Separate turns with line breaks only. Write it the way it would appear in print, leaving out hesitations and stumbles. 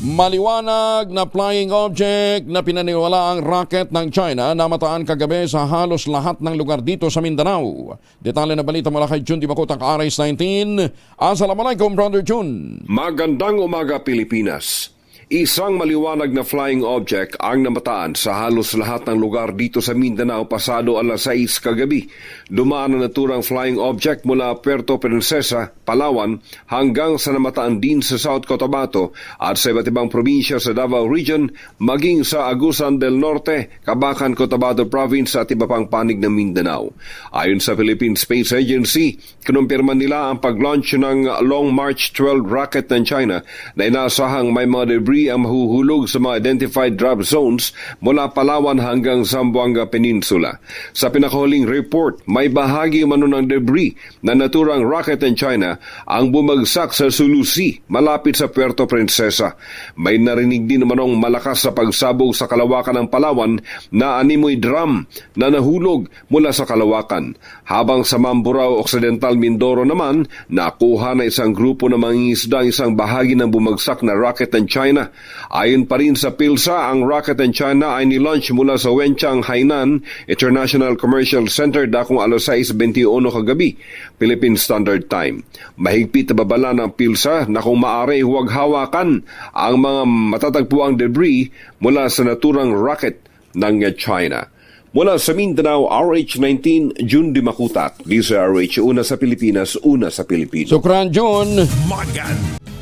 Maliwanag na flying object na pinaniwala ang rocket ng China na mataan kagabi sa halos lahat ng lugar dito sa Mindanao. Detalye na balita mula kay Jun Dimakutang RS19. Assalamualaikum, Brother Jun.
Magandang umaga, Pilipinas. Isang maliwanag na flying object ang namataan sa halos lahat ng lugar dito sa Mindanao pasado alas 6 kagabi. Dumaan ang naturang flying object mula Puerto Princesa, Palawan hanggang sa namataan din sa South Cotabato at sa iba't ibang probinsya sa Davao Region maging sa Agusan del Norte, Cabacan, Cotabato Province at iba pang panig ng Mindanao. Ayon sa Philippine Space Agency, kinumpirma nila ang pag-launch ng Long March 12 rocket ng China na inaasahang may mga debris ang mahuhulog sa mga identified drop zones mula Palawan hanggang Zamboanga Peninsula. Sa pinakahuling report, may bahagi umano ng debris na naturang rocket ng China ang bumagsak sa Sulu Sea, malapit sa Puerto Princesa. May narinig din umanong malakas sa pagsabog sa kalawakan ng Palawan na animoy drum na nahulog mula sa kalawakan. Habang sa Mamburao Occidental, Mindoro naman, nakuha na isang grupo ng mangingisda isang bahagi ng bumagsak na rocket ng China. Ayon pa rin sa PILSA, ang rocket ng China ay nilaunch mula sa Wenchang, Hainan International Commercial Center dakong alas 6:21 kagabi, Philippine Standard Time. Mahigpit na babala ng PILSA na kung maaari huwag hawakan ang mga matatagpuang debris mula sa naturang rocket ng China. Mula sa Mindanao, RH19, Jun Dimakutak. DZRH, una sa Pilipinas, una sa Pilipinas.
Sukran, Jun.
Magan.